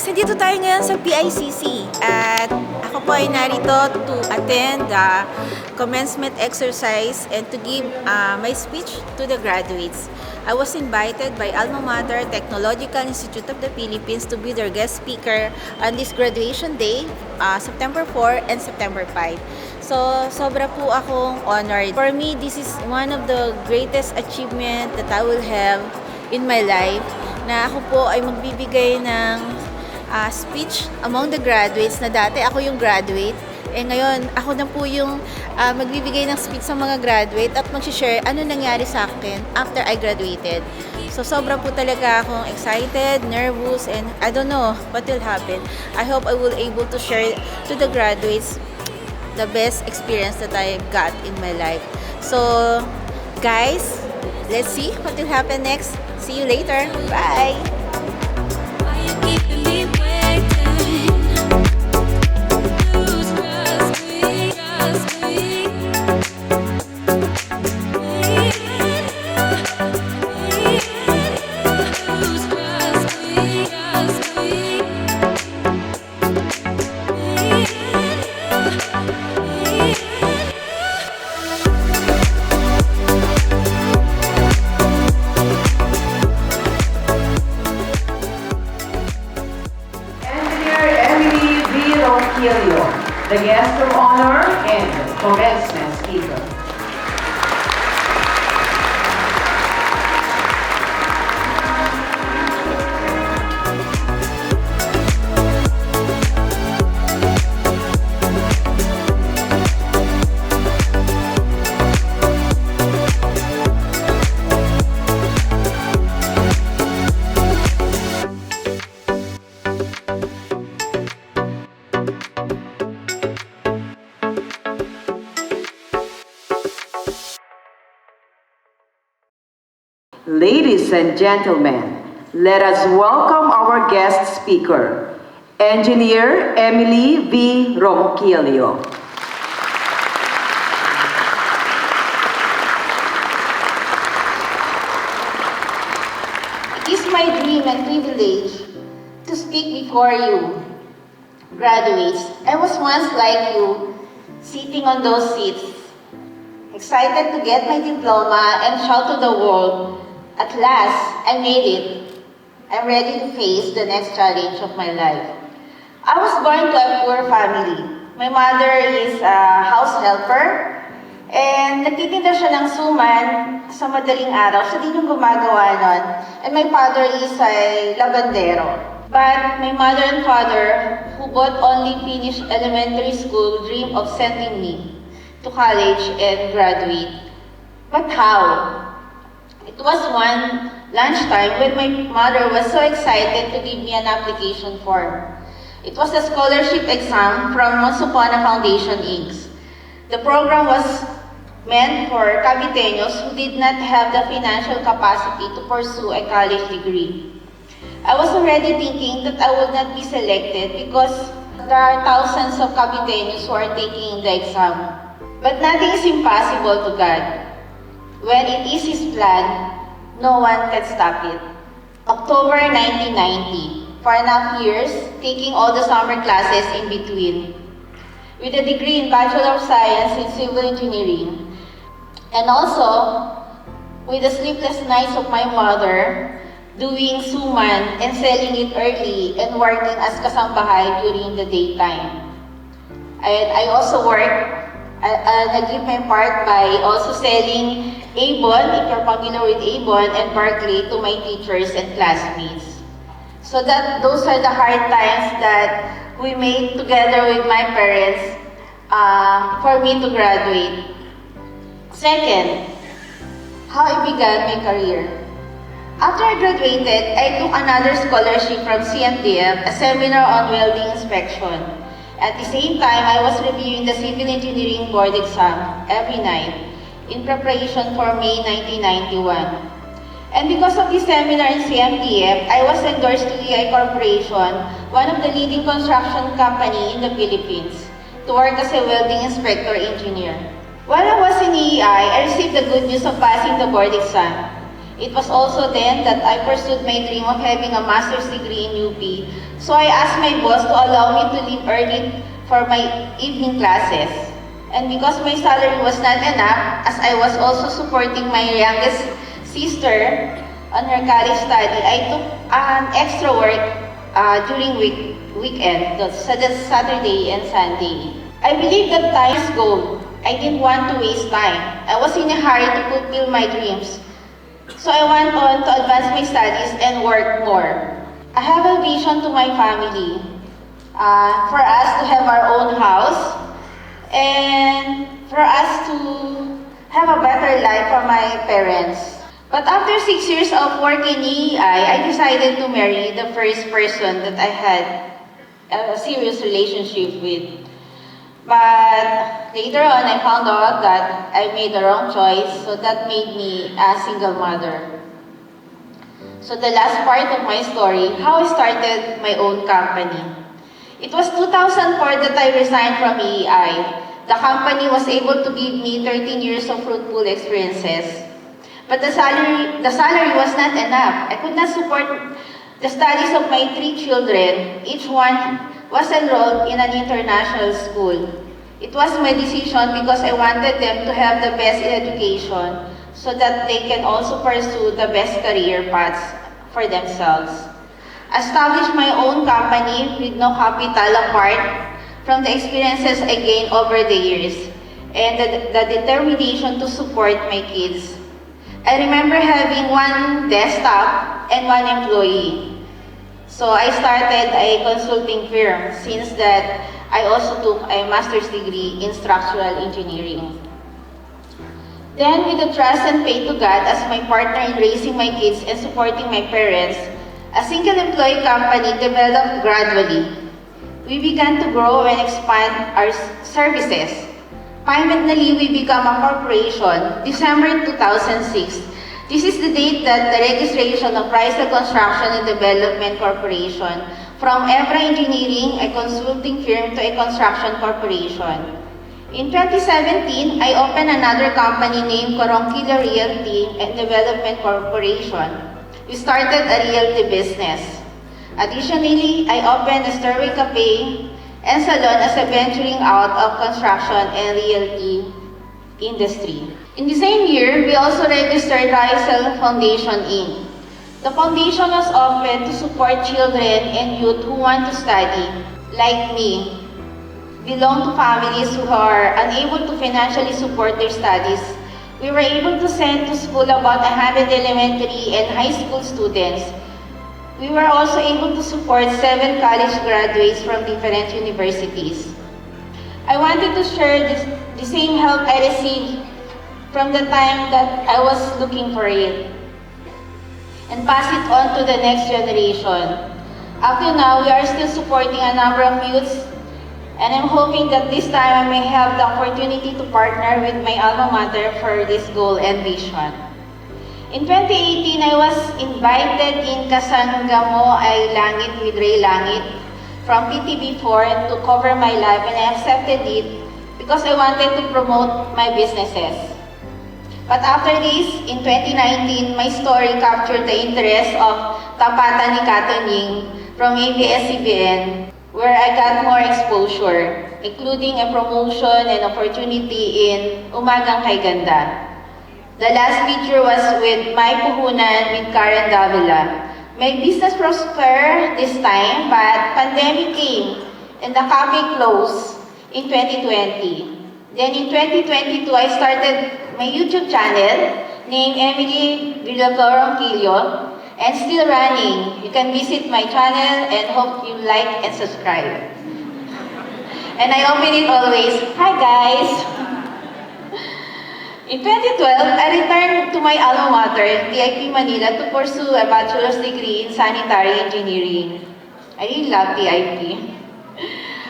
guys, nandito tayo ngayon sa PICC at ako po ay narito to attend the commencement exercise and to give my speech to the graduates. I was invited by Alma Mater Technological Institute of the Philippines to be their guest speaker on this graduation day, September 4 and September 5. So, sobra po akong honored. For me, this is one of the greatest achievement that I will have in my life, na ako po ay magbibigay ng speech among the graduates, na dati ako yung graduate. Ngayon, ako na po yung magbibigay ng speech sa mga graduate at mag-share ano nangyari sa akin after I graduated. So, sobra po talaga akong excited, nervous, and I don't know what will happen. I hope I will able to share to the graduates the best experience that I got in my life. So, guys, let's see what will happen next. See you later. Bye! The guest of honor and commencement speaker. Ladies and gentlemen, let us welcome our guest speaker, Engineer Emily V. Ronquillo. It is my dream and privilege to speak before you, graduates. I was once like you, sitting on those seats, excited to get my diploma and shout to the world, at last, I made it. I'm ready to face the next challenge of my life. I was born to a poor family. My mother is a house helper, and nagtitinda siya ng suman sa madaling araw. Siya din yung gumagawa nun. And my father is a labandero. But my mother and father, who both only finished elementary school, dream of sending me to college and graduate. But how? It was one lunchtime when my mother was so excited to give me an application form. It was a scholarship exam from Monsupona Foundation, Inc. The program was meant for Caviteños who did not have the financial capacity to pursue a college degree. I was already thinking that I would not be selected because there are thousands of Caviteños who are taking the exam. But nothing is impossible to God. When it is His plan, no one can stop it. October 1990, 4.5 years, taking all the summer classes in between. With a degree in Bachelor of Science in Civil Engineering. And also, with the sleepless nights of my mother, doing suman and selling it early and working as kasambahay during the daytime. And I also work. I give my part by also selling Avon, if you're familiar with Avon, and Barclay to my teachers and classmates. So those are the hard times that we made together with my parents for me to graduate. Second, how I began my career. After I graduated, I took another scholarship from CMDF, a seminar on welding inspection. At the same time, I was reviewing the Civil Engineering Board exam every night in preparation for May 1991. And because of this seminar in CMDF, I was endorsed to EI Corporation, one of the leading construction company in the Philippines, to work as a welding inspector engineer. While I was in EI, I received the good news of passing the board exam. It was also then that I pursued my dream of having a master's degree in UP So I asked my boss to allow me to leave early for my evening classes. And because my salary was not enough, as I was also supporting my youngest sister on her college study, I took an extra work during weekend, so that's Saturday and Sunday. I believe that time is gold. I didn't want to waste time. I was in a hurry to fulfill my dreams. So I went on to advance my studies and work more. I have a vision to my family for us to have our own house and for us to have a better life for my parents. But after 6 years of work in EEI, I decided to marry the first person that I had a serious relationship with. But later on, I found out that I made the wrong choice, so that made me a single mother. So the last part of my story, how I started my own company. It was 2004 that I resigned from EEI. The company was able to give me 13 years of fruitful experiences. But the salary was not enough. I could not support the studies of my 3 children. Each one was enrolled in an international school. It was my decision because I wanted them to have the best education so that they can also pursue the best career paths for themselves. Establish my own company with no capital apart from the experiences I gained over the years and the determination to support my kids. I remember having 1 desktop and 1 employee. So I started a consulting firm since that I also took a master's degree in structural engineering. Then, with the trust and faith to God as my partner in raising my kids and supporting my parents, a single employee company developed gradually. We began to grow and expand our services. Finally, we became a corporation, December 2006. This is the date that the registration of Chrysler Construction and Development Corporation from Evra Engineering, a consulting firm, to a construction corporation. In 2017, I opened another company named Coronquillo Realty and Development Corporation. We started a realty business. Additionally, I opened a Stairway Cafe and salon as a venturing out of construction and realty industry. In the same year, we also registered Rysel Foundation Inc. The foundation was opened to support children and youth who want to study, like me, belong to families who are unable to financially support their studies. We were able to send to school about 100 elementary and high school students. We were also able to support 7 college graduates from different universities. I wanted to share the same help I received from the time that I was looking for it and pass it on to the next generation. Up to now, we are still supporting a number of youths, and I'm hoping that this time I may have the opportunity to partner with my alma mater for this goal and vision. In 2018, I was invited in Kasangamo Ay Langit with Ray Langit from PTV4 to cover my life, and I accepted it because I wanted to promote my businesses. But after this, in 2019, my story captured the interest of Tapatan ni Katuning from ABS-CBN, where I got more exposure, including a promotion and opportunity in Umagang Kay Ganda. The last feature was with My Puhunan with Karen Davila. My business prospered this time, but pandemic came and the cafe closed in 2020. Then in 2022, I started my YouTube channel named Emily Villaflor and still running. You can visit my channel and hope you like and subscribe. And I open it always. Hi guys! In 2012, I returned to my alma mater, TIP Manila, to pursue a bachelor's degree in sanitary engineering. I really love TIP.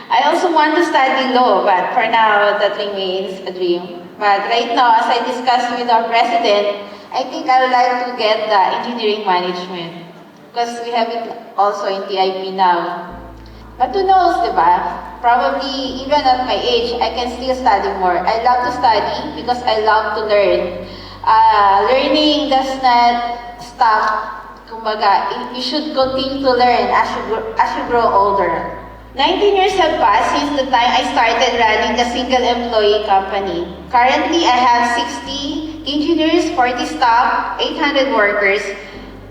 I also want to study law, but for now, that remains a dream. But right now, as I discussed with our president, I think I would like to get the engineering management because we have it also in TIP now. But who knows, diba? Probably, even at my age, I can still study more. I love to study because I love to learn. Learning does not stop kumbaga, you should continue to learn as you grow older. 19 years have passed since the time I started running the single-employee company. Currently, I have 60 engineers, 40 staff, 800 workers,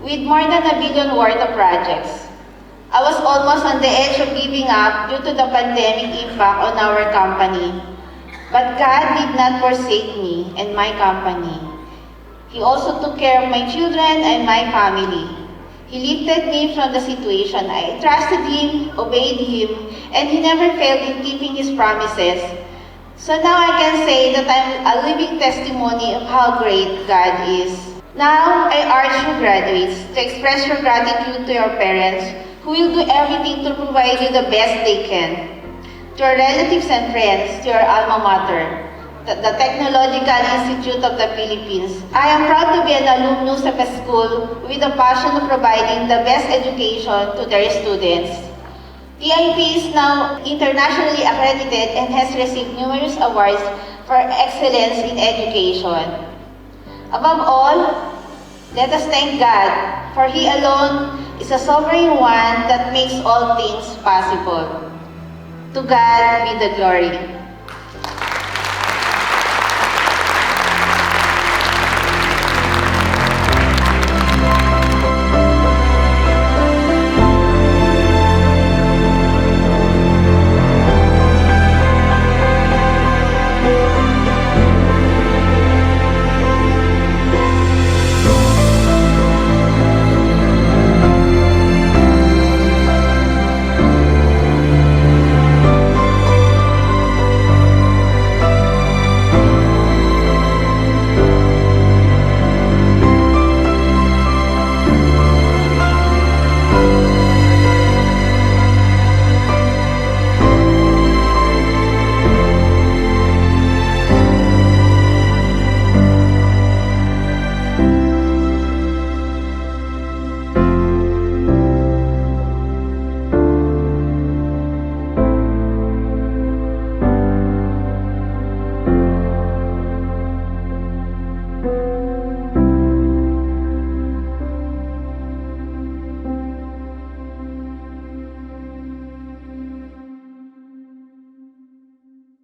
with more than $1 billion worth of projects. I was almost on the edge of giving up due to the pandemic impact on our company. But God did not forsake me and my company. He also took care of my children and my family. He lifted me from the situation. I trusted Him, obeyed Him, and He never failed in keeping His promises. So now I can say that I'm a living testimony of how great God is. Now, I urge you graduates to express your gratitude to your parents who will do everything to provide you the best they can. To your relatives and friends, to your alma mater, the Technological Institute of the Philippines. I am proud to be an alumnus of a school with a passion of providing the best education to their students. TIP is now internationally accredited and has received numerous awards for excellence in education. Above all, let us thank God, for He alone is a sovereign one that makes all things possible. To God be the glory.